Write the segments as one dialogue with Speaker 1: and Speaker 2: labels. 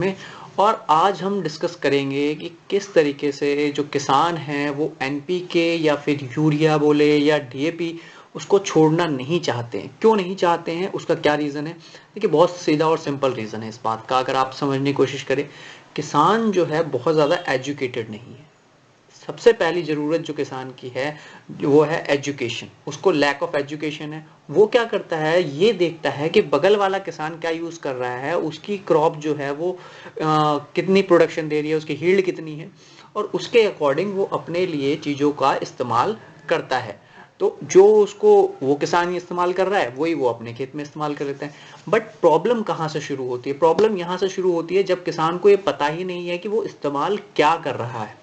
Speaker 1: में। और आज हम डिस्कस करेंगे कि किस तरीके से जो किसान हैं वो एनपीके या फिर यूरिया बोले या डीएपी उसको छोड़ना नहीं चाहते हैं। क्यों नहीं चाहते हैं, उसका क्या रीज़न है? देखिए, बहुत सीधा और सिंपल रीज़न है इस बात का, अगर आप समझने की कोशिश करें। किसान जो है बहुत ज़्यादा एजुकेटेड नहीं है। सबसे पहली ज़रूरत जो किसान की है वो है एजुकेशन। उसको लैक ऑफ एजुकेशन है। वो क्या करता है, ये देखता है कि बगल वाला किसान क्या यूज़ कर रहा है, उसकी क्रॉप जो है वो कितनी प्रोडक्शन दे रही है, उसकी यील्ड कितनी है, और उसके अकॉर्डिंग वो अपने लिए चीज़ों का इस्तेमाल करता है। तो जो उसको वो किसान इस्तेमाल कर रहा है वही वो अपने खेत में इस्तेमाल कर लेते हैं। बट प्रॉब्लम कहाँ से शुरू होती है? प्रॉब्लम यहाँ से शुरू होती है जब किसान को ये पता ही नहीं है कि वो इस्तेमाल क्या कर रहा है।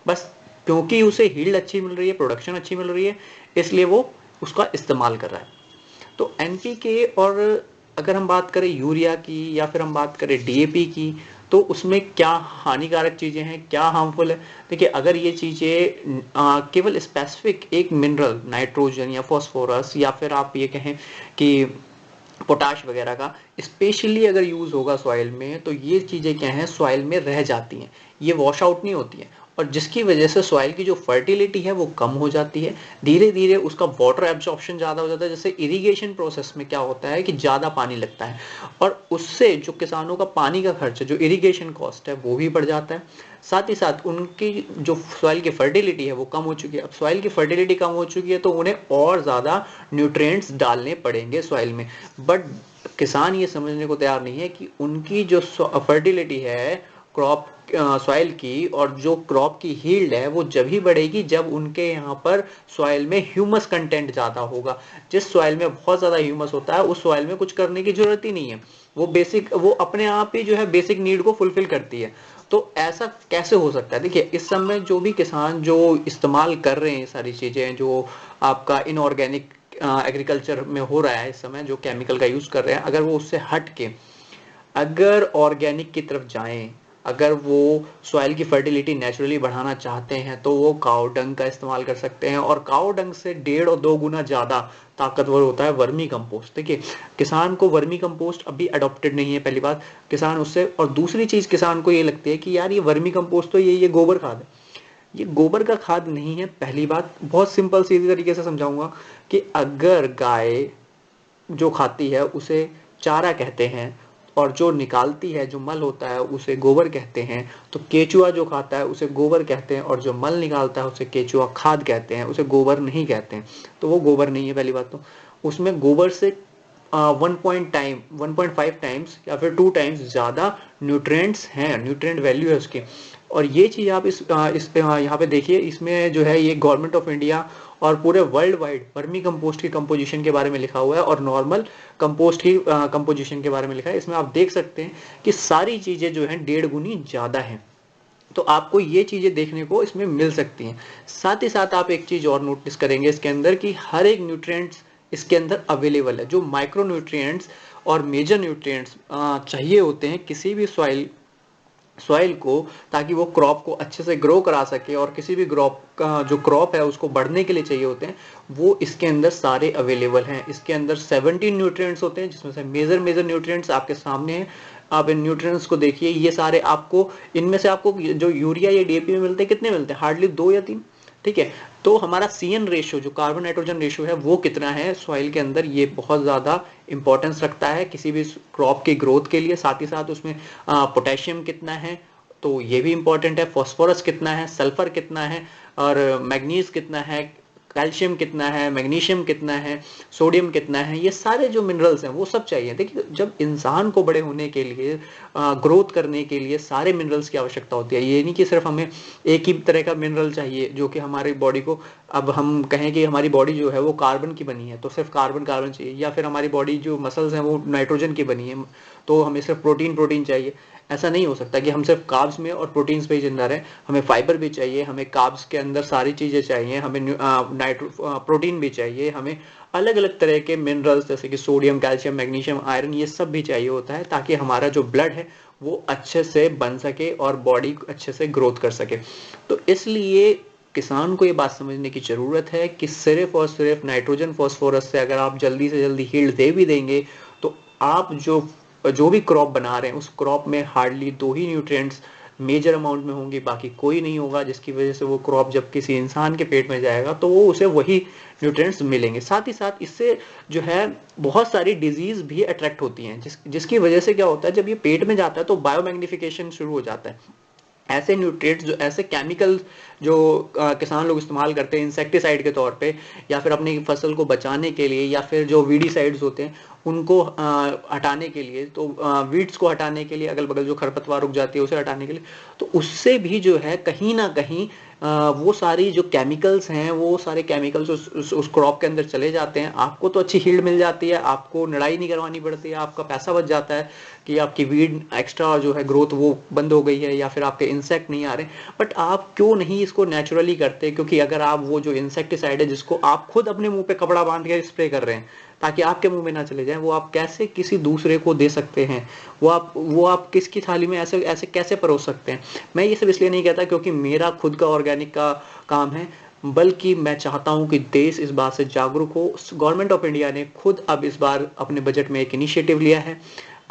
Speaker 1: बस क्योंकि उसे यील्ड अच्छी मिल रही है, प्रोडक्शन अच्छी मिल रही है, इसलिए वो उसका इस्तेमाल कर रहा है। तो एनपीके, और अगर हम बात करें यूरिया की या फिर हम बात करें डीएपी की, तो उसमें क्या हानिकारक चीज़ें हैं, क्या हार्मफुल है? देखिए, अगर ये चीज़ें केवल स्पेसिफिक एक मिनरल नाइट्रोजन या फॉस्फोरस या फिर आप ये कहें कि पोटाश वगैरह का स्पेशली अगर यूज़ होगा सॉइल में, तो ये चीज़ें क्या हैं, सॉइल में रह जाती हैं, ये वॉश आउट नहीं होती हैं, और जिसकी वजह से सॉइल की जो फर्टिलिटी है वो कम हो जाती है। धीरे धीरे उसका वाटर एब्जॉर्प्शन ज़्यादा हो जाता है। जैसे इरिगेशन प्रोसेस में क्या होता है कि ज़्यादा पानी लगता है, और उससे जो किसानों का पानी का खर्च है, जो इरिगेशन कॉस्ट है, वो भी बढ़ जाता है। साथ ही साथ उनकी जो सॉइल की फर्टिलिटी है वो कम हो चुकी है। अब सॉइल की फर्टिलिटी कम हो चुकी है तो उन्हें और ज़्यादा न्यूट्रिएंट्स डालने पड़ेंगे सॉइल में। बट किसान ये समझने को तैयार नहीं है कि उनकी जो फर्टिलिटी है क्रॉप सॉइल की, और जो क्रॉप की यील्ड है वो जब ही बढ़ेगी जब उनके यहाँ पर सॉइल में ह्यूमस कंटेंट ज़्यादा होगा। जिस सॉइल में बहुत ज़्यादा ह्यूमस होता है उस सॉइल में कुछ करने की जरूरत ही नहीं है। वो अपने आप ही जो है बेसिक नीड को फुलफिल करती है। तो ऐसा कैसे हो सकता है? देखिए, इस समय जो भी किसान जो इस्तेमाल कर रहे हैं सारी चीज़ें, जो आपका इनऑर्गेनिक एग्रीकल्चर में हो रहा है इस समय, जो केमिकल का यूज़ कर रहे हैं, अगर वो उससे हट के अगर ऑर्गेनिक की तरफ जाएं, अगर वो सॉइल की फर्टिलिटी नेचुरली बढ़ाना चाहते हैं, तो वो काऊ डंग का इस्तेमाल कर सकते हैं। और काऊ डंग से 1.5 और 2 गुना ज़्यादा ताकतवर होता है वर्मी कंपोस्ट। देखिए, किसान को वर्मी कंपोस्ट अभी अडॉप्टेड नहीं है, पहली बात। किसान उससे, और दूसरी चीज़ किसान को ये लगती है कि यार ये वर्मी कंपोस्ट तो ये गोबर खाद है। ये गोबर का खाद नहीं है। पहली बात, बहुत सिंपल सीधी तरीके से समझाऊंगा कि अगर गाय जो खाती है उसे चारा कहते हैं, और जो निकालती है, जो मल होता है, उसे गोबर कहते हैं। तो केचुआ जो खाता है उसे गोबर कहते हैं, और जो मल निकालता है उसे केचुआ खाद कहते हैं, उसे गोबर नहीं कहते हैं। तो वो गोबर नहीं है, पहली बात तो। उसमें गोबर से 1.5 टाइम्स या फिर 2 टाइम्स ज़्यादा न्यूट्रिएंट्स हैं, न्यूट्रिएंट वैल्यू है उसकी। और ये चीज़ आप यहाँ पे देखिए, इसमें जो है ये गवर्नमेंट ऑफ इंडिया और पूरे वर्ल्ड वाइड वर्मी कंपोस्ट की कंपोजिशन के बारे में लिखा हुआ है, और नॉर्मल कंपोस्ट की कंपोजिशन के बारे में लिखा है। इसमें आप देख सकते हैं कि सारी चीज़ें जो हैं 1.5 गुनी ज़्यादा हैं। तो आपको ये चीज़ें देखने को इसमें मिल सकती हैं। साथ ही साथ आप एक चीज़ और नोटिस करेंगे इसके अंदर, कि हर एक न्यूट्रिएंट्स इसके अंदर अवेलेबल है। जो माइक्रो न्यूट्रिएंट्स और मेजर न्यूट्रिएंट्स चाहिए होते हैं किसी भी सॉइल को, ताकि वो क्रॉप को अच्छे से ग्रो करा सके, और किसी भी क्रॉप का जो क्रॉप है उसको बढ़ने के लिए चाहिए होते हैं, वो इसके अंदर सारे अवेलेबल हैं। इसके अंदर 17 न्यूट्रिएंट्स होते हैं, जिसमें से मेजर न्यूट्रिएंट्स आपके सामने हैं। आप इन न्यूट्रिएंट्स को देखिए, ये सारे आपको, इनमें से आपको जो यूरिया या डीएपी में मिलते हैं, कितने मिलते हैं? हार्डली 2 या 3। ठीक है। तो हमारा सीएन रेशियो, जो कार्बन नाइट्रोजन रेशियो है, वो कितना है सॉइल के अंदर, ये बहुत ज़्यादा इंपॉर्टेंस रखता है किसी भी क्रॉप की ग्रोथ के लिए। साथ ही साथ उसमें पोटेशियम कितना है, तो ये भी इंपॉर्टेंट है। फॉस्फोरस कितना है, सल्फर कितना है, और मैग्नीज कितना है, कैल्शियम कितना है, मैग्नीशियम कितना है, सोडियम कितना है, ये सारे जो मिनरल्स हैं वो सब चाहिए। देखिए, जब इंसान को बड़े होने के लिए, ग्रोथ करने के लिए सारे मिनरल्स की आवश्यकता होती है। ये नहीं कि सिर्फ हमें एक ही तरह का मिनरल चाहिए जो कि हमारी बॉडी को, अब हम कहें कि हमारी बॉडी जो है वो कार्बन की बनी है तो सिर्फ कार्बन कार्बन चाहिए, या फिर हमारी बॉडी जो मसल्स हैं वो नाइट्रोजन की बनी है तो हमें सिर्फ प्रोटीन चाहिए। ऐसा नहीं हो सकता कि हम सिर्फ कार्ब्स में और प्रोटीन्स पे ही जिंदा रहें। हमें फाइबर भी चाहिए, हमें कार्ब्स के अंदर सारी चीज़ें चाहिए, हमें प्रोटीन भी चाहिए, हमें अलग अलग तरह के मिनरल्स जैसे कि सोडियम, कैल्शियम, मैग्नीशियम, आयरन, ये सब भी चाहिए होता है, ताकि हमारा जो ब्लड है वो अच्छे से बन सके और बॉडी अच्छे से ग्रोथ कर सके। तो इसलिए किसान को ये बात समझने की ज़रूरत है कि सिर्फ और सिर्फ नाइट्रोजन, फॉस्फोरस से अगर आप जल्दी से जल्दी यील्ड दे भी देंगे, तो आप जो जो भी क्रॉप बना रहे हैं उस क्रॉप में हार्डली 2 ही न्यूट्रिएंट्स मेजर अमाउंट में होंगे, बाकी कोई नहीं होगा, जिसकी वजह से वो क्रॉप जब किसी इंसान के पेट में जाएगा तो वो उसे वही न्यूट्रिएंट्स मिलेंगे। साथ ही साथ इससे जो है बहुत सारी डिजीज भी अट्रैक्ट होती हैं, जिसकी वजह से क्या होता है, जब ये पेट में जाता है तो बायोमैग्निफिकेशन शुरू हो जाता है। ऐसे न्यूट्रिएंट्स जो ऐसे केमिकल जो किसान लोग इस्तेमाल करते हैं इंसेक्टिसाइड के तौर पे, या फिर अपनी फसल को बचाने के लिए, या फिर जो वीडीसाइड्स होते हैं उनको हटाने के लिए, तो वीड्स को हटाने के लिए, अगल बगल जो खरपतवार उग जाती है उसे हटाने के लिए, तो उससे भी जो है कहीं ना कहीं वो सारी जो केमिकल्स हैं वो सारे केमिकल्स उस क्रॉप के अंदर चले जाते हैं। आपको तो अच्छी हील्ड मिल जाती है, आपको निराई नहीं करवानी पड़ती है, आपका पैसा बच जाता है कि आपकी वीड एक्स्ट्रा जो है ग्रोथ वो बंद हो गई है, या फिर आपके इंसेक्ट नहीं आ रहे। बट आप क्यों नहीं इसको नेचुरली करते? क्योंकि अगर आप वो जो इंसेक्टिसाइड है जिसको आप खुद अपने मुंह पे कपड़ा बांध के स्प्रे कर रहे हैं ताकि आपके मुंह में ना चले जाए, वो आप कैसे किसी दूसरे को दे सकते हैं? वो आप किसकी थाली में ऐसे ऐसे कैसे परोस सकते हैं? मैं ये सब इसलिए नहीं कहता क्योंकि मेरा खुद का ऑर्गेनिक का काम है, बल्कि मैं चाहता हूं कि देश इस बात से जागरूक हो। गवर्नमेंट ऑफ इंडिया ने खुद अब इस बार अपने बजट में एक इनिशिएटिव लिया है।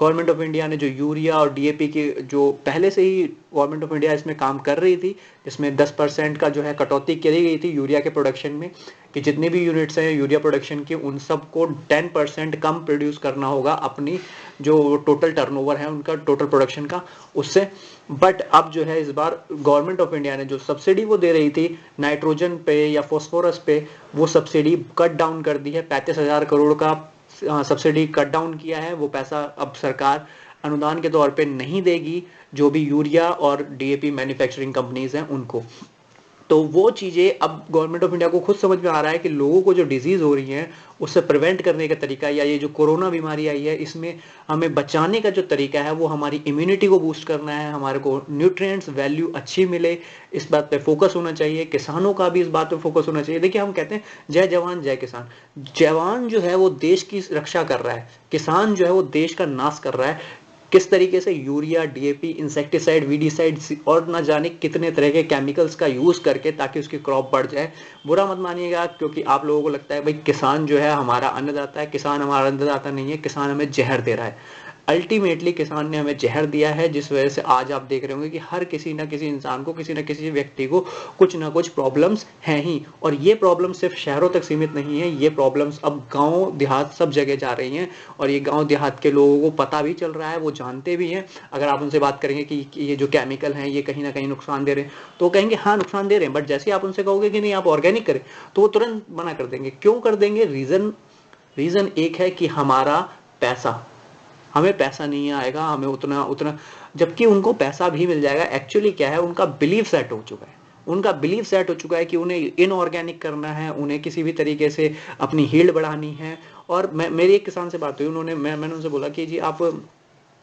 Speaker 1: गवर्नमेंट ऑफ इंडिया ने जो यूरिया और डीएपी की जो पहले से ही गवर्नमेंट ऑफ इंडिया इसमें काम कर रही थी, जिसमें 10% का जो है कटौती करी गई थी यूरिया के प्रोडक्शन में, कि जितनी भी यूनिट्स हैं यूरिया प्रोडक्शन की उन सबको 10% कम प्रोड्यूस करना होगा अपनी जो टोटल टर्नओवर है उनका टोटल प्रोडक्शन का उससे। बट अब जो है इस बार गवर्नमेंट ऑफ इंडिया ने जो सब्सिडी वो दे रही थी नाइट्रोजन पे या फॉस्फोरस पे, वो सब्सिडी कट डाउन कर दी है। 35,000 करोड़ का सब्सिडी कट डाउन किया है। वो पैसा अब सरकार अनुदान के तौर पे नहीं देगी जो भी यूरिया और डीएपी मैन्युफैक्चरिंग कंपनीज हैं उनको। तो वो चीजें अब गवर्नमेंट ऑफ इंडिया को खुद समझ में आ रहा है कि लोगों को जो डिजीज हो रही है उससे प्रिवेंट करने का तरीका, या ये जो कोरोना बीमारी आई है इसमें हमें बचाने का जो तरीका है वो हमारी इम्यूनिटी को बूस्ट करना है, हमारे को न्यूट्रिएंट्स वैल्यू अच्छी मिले, इस बात पे फोकस होना चाहिए। किसानों का भी इस बात पे फोकस होना चाहिए। देखिए हम कहते हैं जय जवान जय किसान। जवान जो है वो देश की रक्षा कर रहा है, किसान जो है वो देश का नाश कर रहा है। किस तरीके से यूरिया, डीएपी, इंसेक्टिसाइड, वीडीसाइड और ना जाने कितने तरह के केमिकल्स का यूज करके ताकि उसकी क्रॉप बढ़ जाए। बुरा मत मानिएगा क्योंकि आप लोगों को लगता है भाई किसान जो है हमारा अन्नदाता है। किसान हमारा अन्नदाता नहीं है, किसान हमें जहर दे रहा है। अल्टीमेटली किसान ने हमें जहर दिया है, जिस वजह से आज आप देख रहे होंगे कि हर किसी ना किसी इंसान को, किसी ना किसी व्यक्ति को कुछ ना कुछ प्रॉब्लम्स हैं ही। और ये प्रॉब्लम सिर्फ शहरों तक सीमित नहीं है, ये प्रॉब्लम्स अब गांव देहात सब जगह जा रही हैं। और ये गांव देहात के लोगों को पता भी चल रहा है, वो जानते भी हैं। अगर आप उनसे बात करेंगे कि ये जो केमिकल हैं ये कहीं ना कहीं नुकसान दे रहे हैं, तो कहेंगे हाँ नुकसान दे रहे हैं। बट जैसे आप उनसे कहोगे कि नहीं आप ऑर्गेनिक करें, तो वो तुरंत मना कर देंगे। क्यों कर देंगे? रीजन एक है कि हमारा पैसा, हमें पैसा नहीं आएगा, हमें उतना उतना, जबकि उनको पैसा भी मिल जाएगा। एक्चुअली क्या है, उनका बिलीफ सेट हो चुका है। उनका बिलीफ सेट हो चुका है कि उन्हें इनऑर्गेनिक करना है, उन्हें किसी भी तरीके से अपनी हील्ड बढ़ानी है। और मेरी एक किसान से बात हुई, मैंने उनसे बोला कि जी आप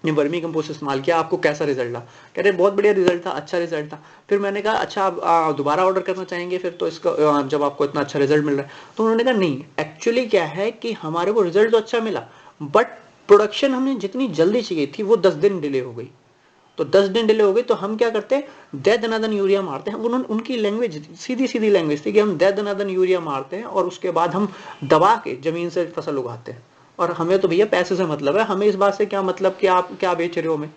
Speaker 1: ने वर्मी कंपोस्ट इस्तेमाल किया, आपको कैसा रिजल्ट रहा? कह रहे बहुत बढ़िया रिजल्ट था, अच्छा रिजल्ट था। फिर मैंने कहा अच्छा आप दोबारा ऑर्डर करना चाहेंगे फिर तो इसका, जब आपको इतना अच्छा रिजल्ट मिल रहा है? तो उन्होंने कहा नहीं, एक्चुअली क्या है कि हमारे को रिजल्ट तो अच्छा मिला, बट प्रोडक्शन हमें जितनी जल्दी चाहिए थी वो 10 दिन डिले हो गई। तो 10 दिन डिले हो गई तो हम क्या करते हैं, दे दनादन यूरिया मारते हैं। उनकी लैंग्वेज सीधी सीधी लैंग्वेज थी कि हम दे दनादन यूरिया मारते हैं और उसके बाद हम दबा के जमीन से फसल उगाते हैं। और हमें तो भैया पैसे से मतलब है, हमें इस बात से क्या मतलब कि आप क्या बेच रहे हो हमें।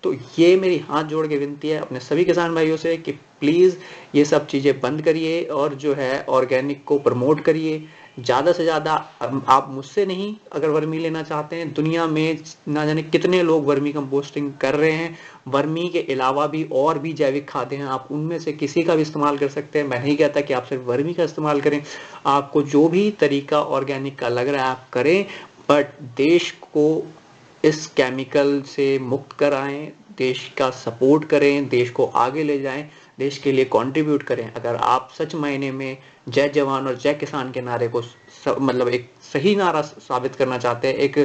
Speaker 1: तो ये मेरी हाथ जोड़ के विनती है अपने सभी किसान भाइयों से कि प्लीज ये सब चीजें बंद करिए और जो है ऑर्गेनिक को प्रमोट करिए ज्यादा से ज्यादा। आप मुझसे नहीं, अगर वर्मी लेना चाहते हैं, दुनिया में ना जाने कितने लोग वर्मी कंपोस्टिंग कर रहे हैं। वर्मी के अलावा भी और भी जैविक खाद हैं, आप उनमें से किसी का भी इस्तेमाल कर सकते हैं। मैं नहीं कहता कि आप सिर्फ वर्मी का इस्तेमाल करें, आपको जो भी तरीका ऑर्गेनिक का लग रहा है आप करें, बट देश को इस केमिकल से मुक्त कराएं, देश का सपोर्ट करें, देश को आगे ले जाएं, देश के लिए कंट्रीब्यूट करें। अगर आप सच मायने में जय जवान और जय किसान के नारे को मतलब एक सही नारा साबित करना चाहते हैं, एक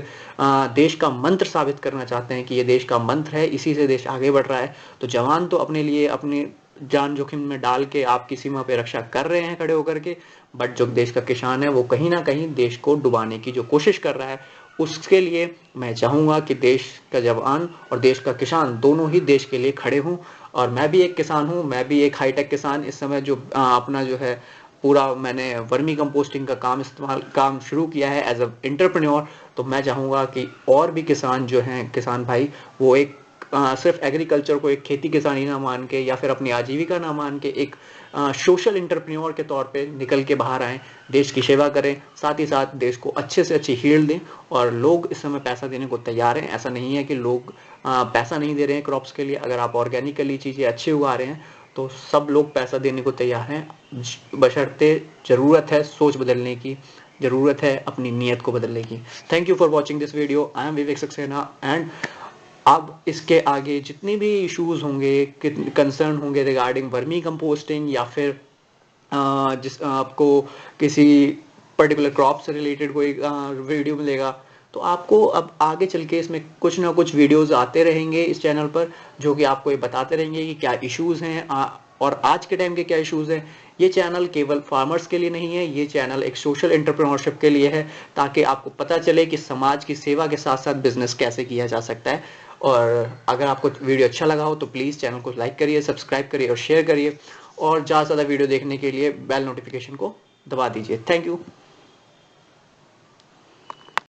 Speaker 1: देश का मंत्र साबित करना चाहते हैं कि ये देश का मंत्र है, इसी से देश आगे बढ़ रहा है, तो जवान तो अपने लिए अपनी जान जोखिम में डाल के आपकी सीमा पे रक्षा कर रहे हैं खड़े होकर के। बट जो देश का किसान है वो कहीं ना कहीं देश को डुबाने की जो कोशिश कर रहा है, उसके लिए मैं चाहूंगा कि देश का जवान और देश का किसान दोनों ही देश के लिए खड़े हों। और मैं भी एक किसान हूं, मैं भी एक हाईटेक किसान इस समय जो अपना जो है पूरा मैंने वर्मी कंपोस्टिंग का काम शुरू किया है एज अ एंटरप्रेन्योर। तो मैं चाहूँगा कि और भी किसान जो हैं, किसान भाई, वो एक सिर्फ एग्रीकल्चर को एक खेती किसानी ना मान के या फिर अपनी आजीविका ना मान के एक सोशल एंटरप्रेन्योर के तौर पे निकल के बाहर आएँ, देश की सेवा करें, साथ ही साथ देश को अच्छे से अच्छी हील्ड दें। और लोग इस समय पैसा देने को तैयार हैं, ऐसा नहीं है कि लोग पैसा नहीं दे रहे हैं क्रॉप्स के लिए। अगर आप ऑर्गेनिकली चीज़ें अच्छी उगा रहे हैं तो सब लोग पैसा देने को तैयार हैं, बशर्ते ज़रूरत है सोच बदलने की, ज़रूरत है अपनी नीयत को बदलने की। Thank you for watching this video. I am Vivek Saxena and अब इसके आगे जितने भी इश्यूज होंगे, कंसर्न होंगे रिगार्डिंग वर्मी कंपोस्टिंग या फिर जिस आपको किसी पर्टिकुलर क्रॉप से रिलेटेड कोई वीडियो मिलेगा, तो आपको अब आगे चल के इसमें कुछ ना कुछ वीडियोस आते रहेंगे इस चैनल पर, जो कि आपको ये बताते रहेंगे कि क्या इश्यूज हैं और आज के टाइम के क्या इश्यूज हैं। ये चैनल केवल फार्मर्स के लिए नहीं है, ये चैनल एक सोशल एंटरप्रेन्योरशिप के लिए है, ताकि आपको पता चले कि समाज की सेवा के साथ साथ बिजनेस कैसे किया जा सकता है। और अगर आपको वीडियो अच्छा लगा हो तो प्लीज़ चैनल को लाइक करिए, सब्सक्राइब करिए और शेयर करिए, और ज़्यादा से ज़्यादा वीडियो देखने के लिए बेल नोटिफिकेशन को दबा दीजिए। Thank you.